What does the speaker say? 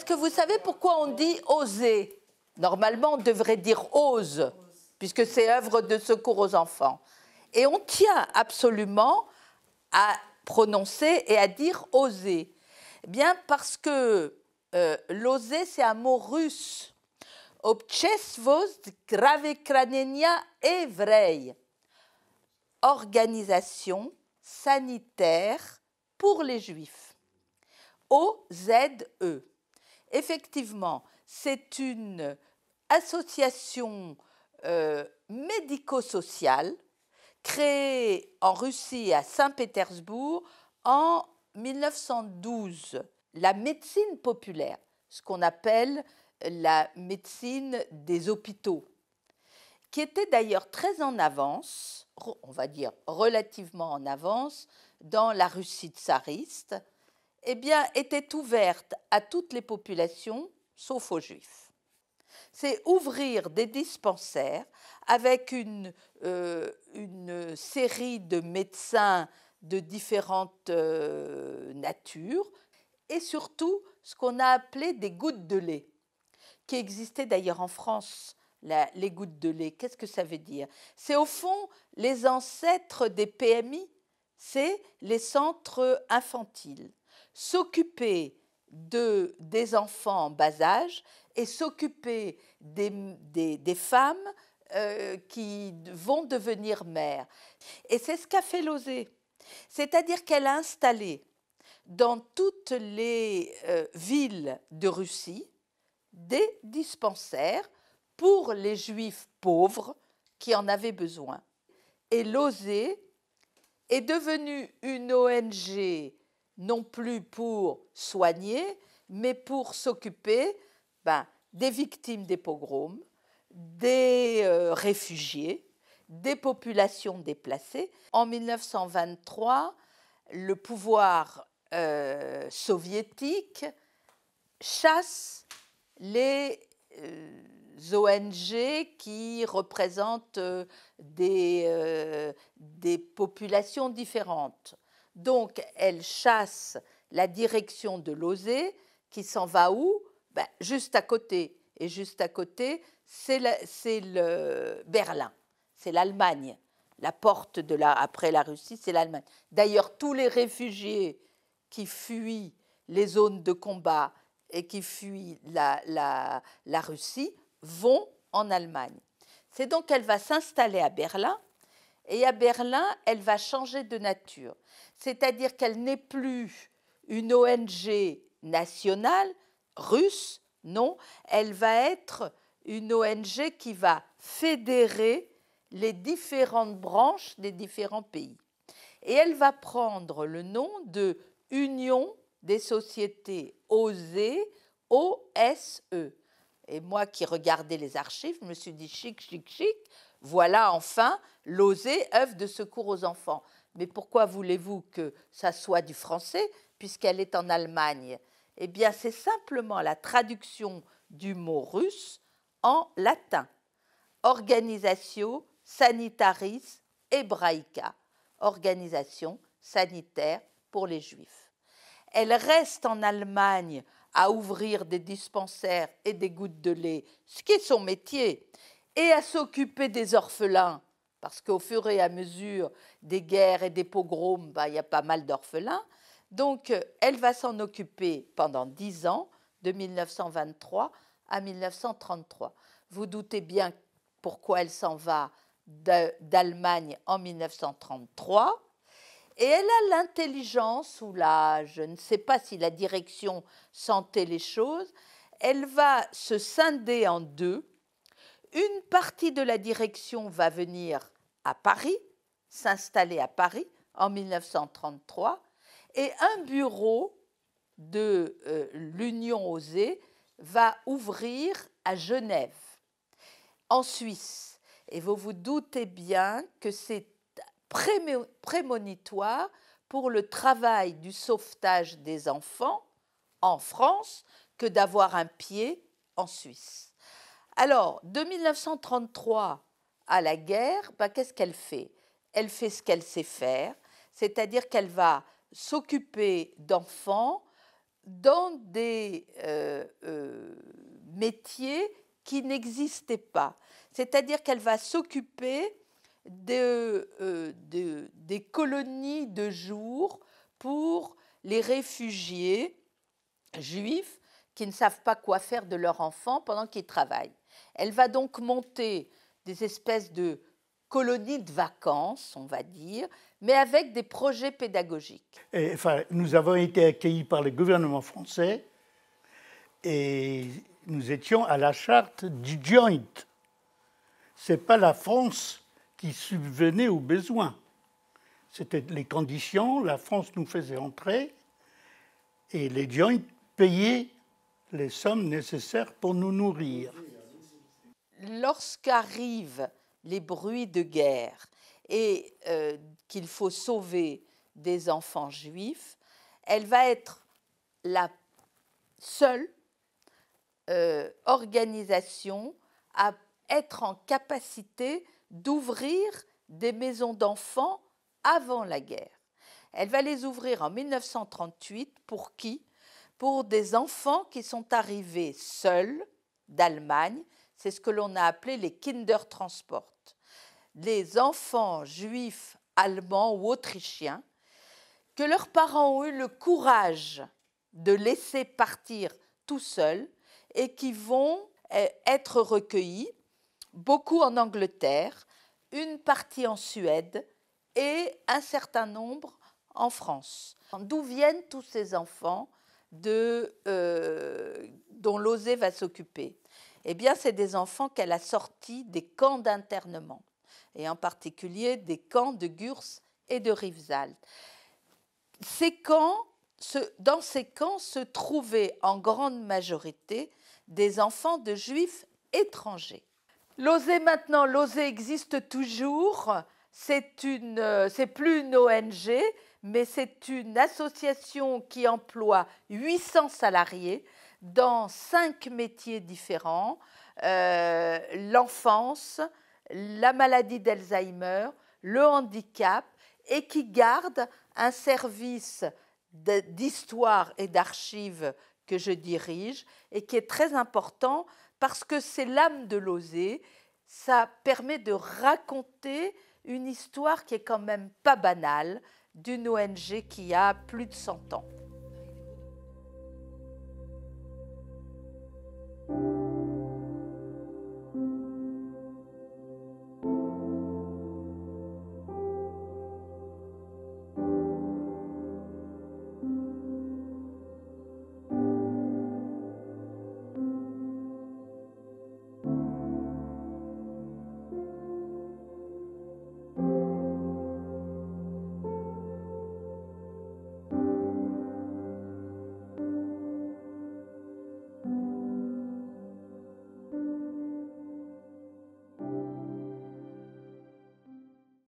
est-ce que vous savez pourquoi on dit oser? Normalement, on devrait dire ose, puisque c'est œuvre de secours aux enfants. Et on tient absolument à prononcer et à dire oser. Eh bien, parce que l'oser, c'est un mot russe. Obchesvost gravekranenia evrei. Organisation sanitaire pour les Juifs. OZE. Effectivement, c'est une association médico-sociale créée en Russie à Saint-Pétersbourg en 1912. La médecine populaire, ce qu'on appelle la médecine des hôpitaux, qui était d'ailleurs très en avance, on va dire relativement en avance, dans la Russie tsariste, eh bien, était ouverte à toutes les populations, sauf aux Juifs. C'est ouvrir des dispensaires avec une série de médecins de différentes natures et surtout ce qu'on a appelé des gouttes de lait, qui existaient d'ailleurs en France. Les gouttes de lait, qu'est-ce que ça veut dire? C'est au fond les ancêtres des PMI, c'est les centres infantiles. S'occuper des enfants en bas âge et s'occuper des femmes qui vont devenir mères. Et c'est ce qu'a fait l'OSE. C'est-à-dire qu'elle a installé dans toutes les villes de Russie des dispensaires pour les Juifs pauvres qui en avaient besoin. Et l'OSE est devenue une ONG non plus pour soigner, mais pour s'occuper des victimes des pogroms, des réfugiés, des populations déplacées. En 1923, le pouvoir soviétique chasse les ONG qui représentent des populations différentes. Donc, elle chasse la direction de l'OSE qui s'en va où? Juste à côté. Et juste à côté, c'est le Berlin, c'est l'Allemagne. La porte après la Russie, c'est l'Allemagne. D'ailleurs, tous les réfugiés qui fuient les zones de combat et qui fuient la Russie vont en Allemagne. C'est donc qu'elle va s'installer à Berlin, et à Berlin, elle va changer de nature. C'est-à-dire qu'elle n'est plus une ONG nationale russe, non, elle va être une ONG qui va fédérer les différentes branches des différents pays. Et elle va prendre le nom de Union des sociétés OSE, OSE. Et moi qui regardais les archives, je me suis dit chic, chic, chic, voilà enfin l'OSE, œuvre de secours aux enfants. Mais pourquoi voulez-vous que ça soit du français puisqu'elle est en Allemagne? Eh bien, c'est simplement la traduction du mot russe en latin. Organisatio Sanitaris Hebraica, organisation sanitaire pour les Juifs. Elle reste en Allemagne à ouvrir des dispensaires et des gouttes de lait, ce qui est son métier, et à s'occuper des orphelins, parce qu'au fur et à mesure des guerres et des pogroms, il y a pas mal d'orphelins. Donc, elle va s'en occuper pendant 10 ans, de 1923 à 1933. Vous doutez bien pourquoi elle s'en va d'Allemagne en 1933. Et elle a l'intelligence, ou je ne sais pas si la direction sentait les choses, elle va se scinder en deux. Une partie de la direction va venir à Paris, s'installer à Paris en 1933, et un bureau de l'Union OSE va ouvrir à Genève, en Suisse. Et vous vous doutez bien que c'est prémonitoire pour le travail du sauvetage des enfants en France que d'avoir un pied en Suisse. Alors, de 1933 à la guerre, qu'est-ce qu'elle fait? Elle fait ce qu'elle sait faire, c'est-à-dire qu'elle va s'occuper d'enfants dans des métiers qui n'existaient pas. C'est-à-dire qu'elle va s'occuper des colonies de jour pour les réfugiés juifs qui ne savent pas quoi faire de leurs enfants pendant qu'ils travaillent. Elle va donc monter des espèces de colonies de vacances, on va dire, mais avec des projets pédagogiques. Et, enfin, nous avons été accueillis par le gouvernement français et nous étions à la charte du joint. Ce n'est pas la France qui subvenait aux besoins. C'était les conditions, la France nous faisait entrer et les joints payaient les sommes nécessaires pour nous nourrir. Lorsqu'arrivent les bruits de guerre et qu'il faut sauver des enfants juifs, elle va être la seule organisation à être en capacité d'ouvrir des maisons d'enfants avant la guerre. Elle va les ouvrir en 1938 pour qui? Pour des enfants qui sont arrivés seuls d'Allemagne. C'est ce que l'on a appelé les Kindertransport. Les enfants juifs allemands ou autrichiens que leurs parents ont eu le courage de laisser partir tout seuls et qui vont être recueillis, beaucoup en Angleterre, une partie en Suède et un certain nombre en France. D'où viennent tous ces enfants dont l'OSE va s'occuper? Eh bien, c'est des enfants qu'elle a sortis des camps d'internement, et en particulier des camps de Gurs et de Rivesaltes. Dans ces camps se trouvaient en grande majorité des enfants de juifs étrangers. L'OSE maintenant, l'OSE existe toujours. C'est plus une ONG, mais c'est une association qui emploie 800 salariés dans 5 métiers différents, l'enfance, la maladie d'Alzheimer, le handicap, et qui garde un service d'histoire et d'archives que je dirige et qui est très important parce que c'est l'âme de l'OSE. Ça permet de raconter une histoire qui est quand même pas banale d'une ONG qui a plus de 100 ans.